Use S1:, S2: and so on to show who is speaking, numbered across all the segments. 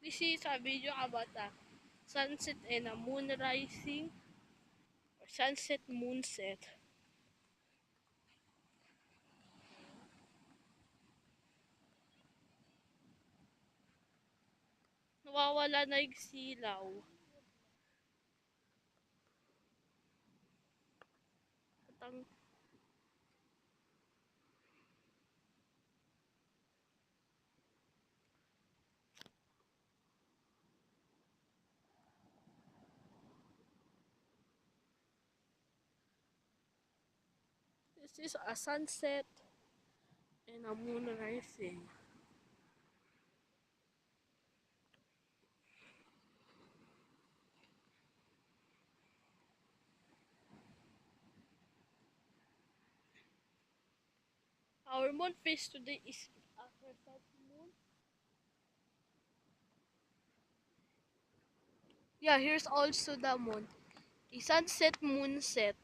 S1: This is a video about a sunset and a moon rising or sunset moonset. Nawawala na yung silaw. At this is a sunset and a moon rising. Our moon phase today is a crescent moon. Yeah, here's also the moon. A sunset moonset.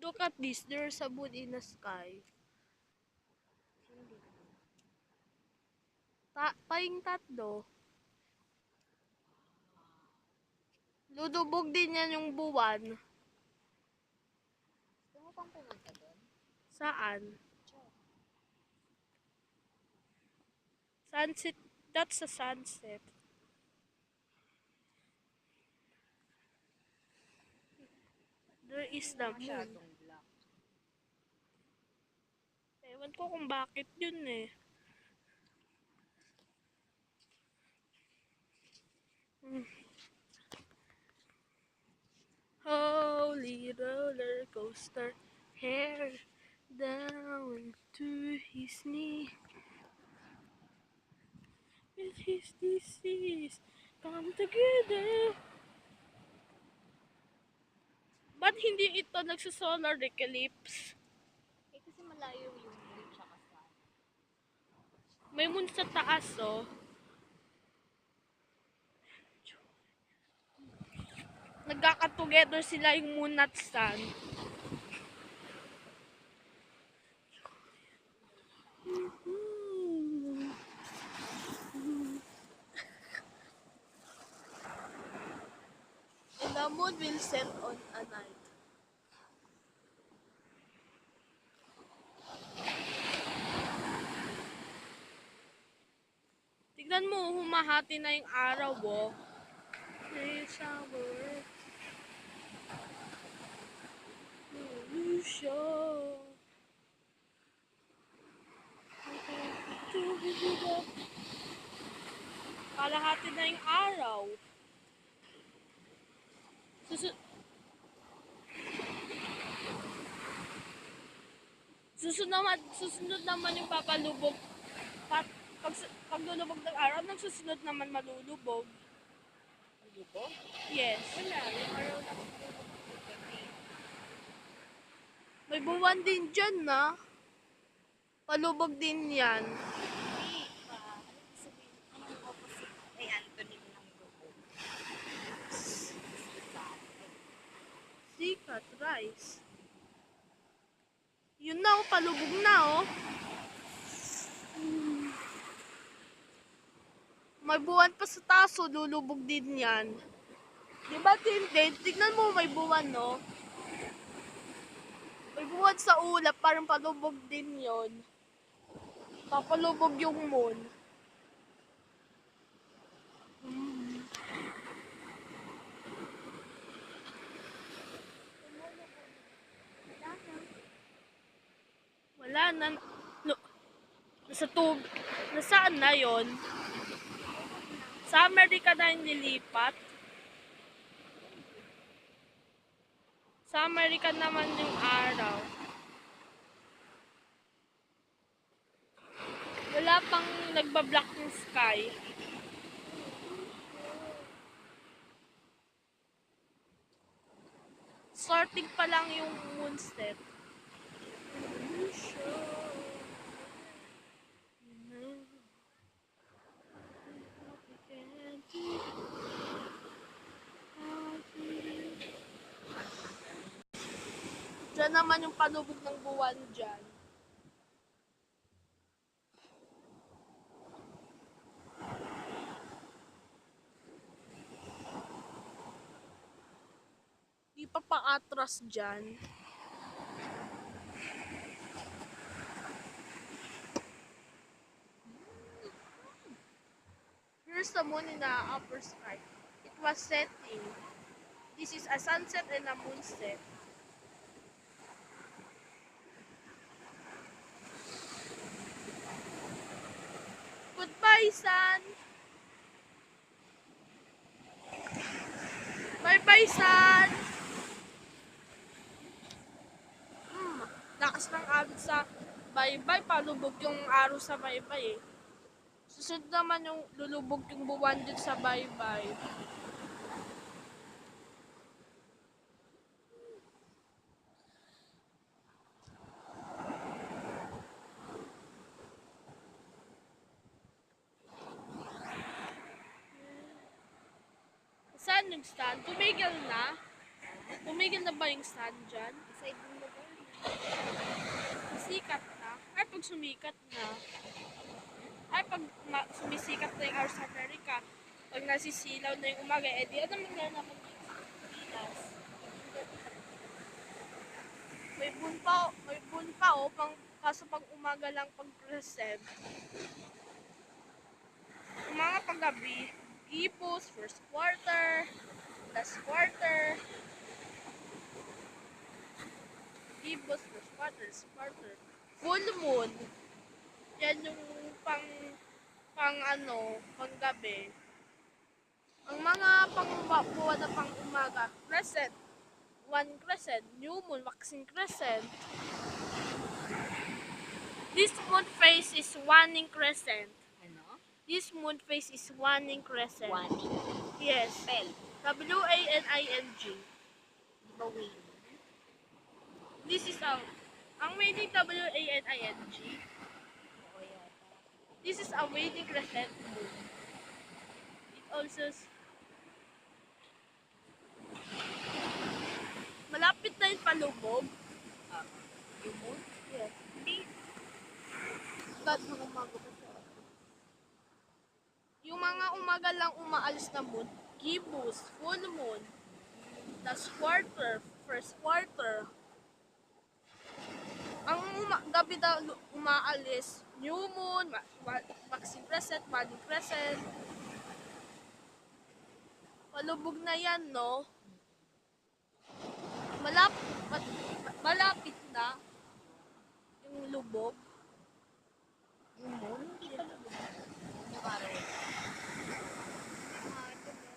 S1: Look at this, there's a moon in the sky. Paing tatlo. Lulubog din yan yung buwan.
S2: Gusto mo pang pumunta doon?
S1: Saan? Sunset. That's a sunset. There is the moon.
S2: Masyadong black.
S1: Ewan ko kung bakit yun eh. Holy roller coaster, hair down to his knee. With his disease, come together. Ba't hindi ito nagsasolar eclipse?
S2: Eh kasi malayo yung moon tsaka sun.
S1: May moon sa taas oh. Nagkaka-together sila yung moon at sun. And the moon will set on a night. Tignan mo, humahati na yung araw oh. It's our illusion. Kalahati na yung araw. Susunod naman yung papalubog. Pag lulubog ng araw, nagsusunod naman malulubog.
S2: Malubog?
S1: Yes.
S2: Wala. Yung araw lang.
S1: May buwan din dyan na. Palubog din yan.
S2: Hindi pa. Ano sabihin? Anong opposite? Ay, antonym ng lubog.
S1: Sikat, rice. Yun na oh, palubog na oh. May buwan pa sa taas oh, lulubog din yan. Diba tinted? Tignan mo may buwan no. May buwan sa ulap, parang palubog din yon. Papalubog yung moon. Wala na. No, nasaan na yon? Sa Amerika na yung nilipat. Sa Amerika naman yung araw. Wala pang nagbablock ng sky. Sorting pa lang yung moonset. Diyan naman yung palubog ng buwan dyan. nagpapaatras dyan. Here's the moon in the upper sky. It was setting. This is a sunset and a moonset. Goodbye, sun! Bye-bye, sun! Lakas ng araw sa bye-bye. Palubog yung araw sa bye-bye eh. Susunod naman yung lulubog yung buwan din sa bye-bye. Saan yung stand? Tumigil na? Tumigil na ba yung stand dyan?
S2: Side mo ba?
S1: Sikat na? Ay, pag sumikat na. Ay, pag sumisikat na yung hours sa Amerika, pag nasisilaw na yung umaga, eh di ano mangyari naman yung Pinas? May buwan pa oh, kaso pag umaga lang pag present. Umaga pag gabi, gipos, first quarter, last quarter, gipos, first quarter, last quarter, full moon. Yan yung pang gabi. Ang mga buwan na pang umaga, crescent, one crescent, new moon, waxing crescent. This moon phase is waning crescent.
S2: Ano?
S1: This moon phase is waning crescent.
S2: Waning.
S1: Yes.
S2: Spell.
S1: W-A-N-I-N-G.
S2: Di ba waning?
S1: This is ang waning W-A-N-I-N-G.
S2: Oo yata.
S1: This is a waning crescent moon. It also malapit na yung palubog.
S2: Yung moon?
S1: Yes.
S2: Hindi.
S1: But yung mga umaga lang umaalis na moon, gibbous, full moon, last quarter, first quarter. Ang gabi daw umaalis, new moon, waxing crescent, waning crescent. Palubog na yan, no? Malapit na yung lubog.
S2: Yung moon? Hindi pa lubog. Yung araw.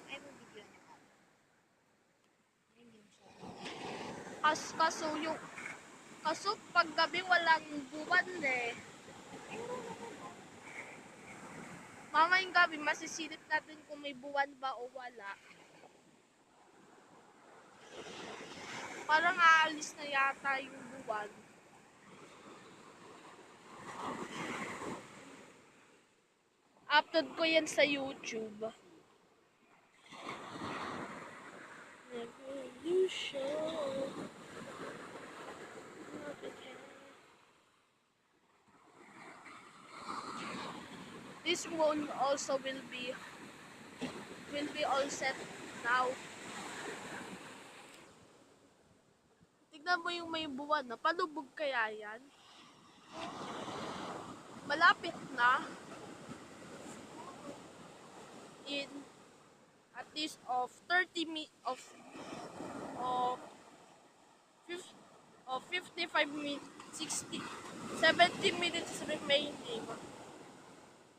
S2: Ay, mo video niya ka. Hindi mo siya.
S1: Kaso pag gabi walang buwan eh. Mamayang gabi masisilip natin kung may buwan ba o wala. Parang aalis na yata yung buwan. Upload ko yan sa YouTube. Revolution. This moon also will be all set now. Tignan mo yung may buwan na. Palubog kaya yan? Malapit na. In at least of 55 minutes, 60, 70 minutes remaining.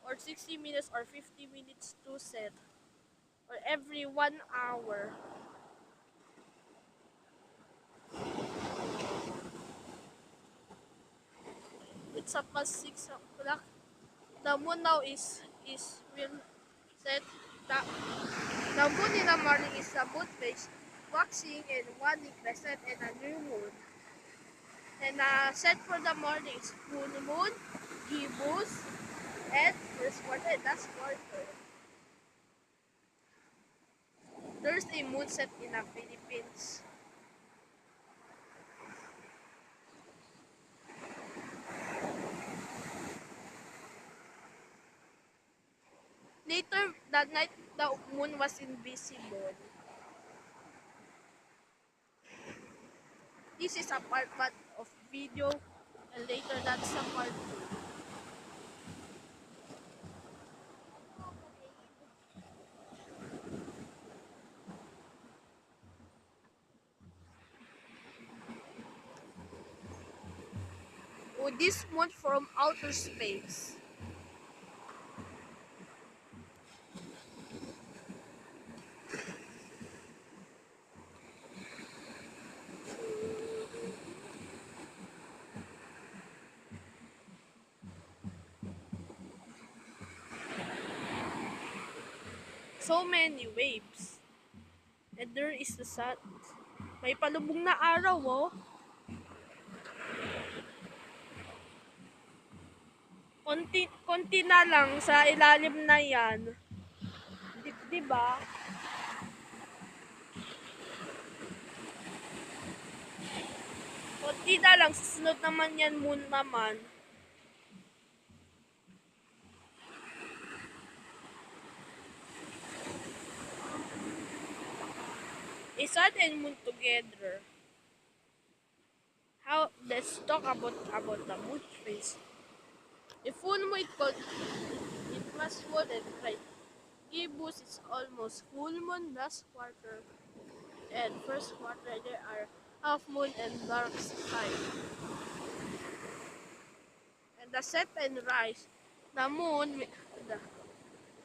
S1: Or 60 minutes or 50 minutes to set. Or every 1 hour. It's past 6 o'clock. The moon now will set. The moon in the morning is a moon phase, waxing and waning crescent and a new moon. And set for the morning is full moon, gibbous, and first quarter and last quarter. There's a moon set in the Philippines. Later that night, the moon was invisible. this is a part 1 of video, and later that's a part 2. Oh, this moon from outer space. So many waves. And there is the sun. May palubong na araw, oh. Konti na lang sa ilalim na yan. Diba? Konti na lang, susunod naman yan moon naman. A sun and moon together. Let's talk about the moon phase. A full moon it was full and bright. Gibbous is almost full moon last quarter, and first quarter there are half moon and dark sky. And the set and rise, the moon, the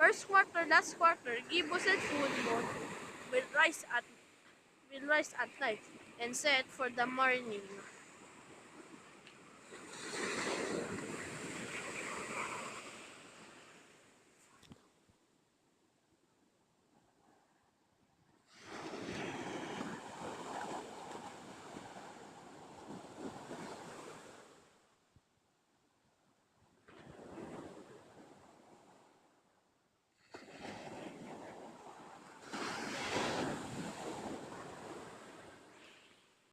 S1: first quarter, last quarter, gibbous and full moon will rise at night and set for the morning.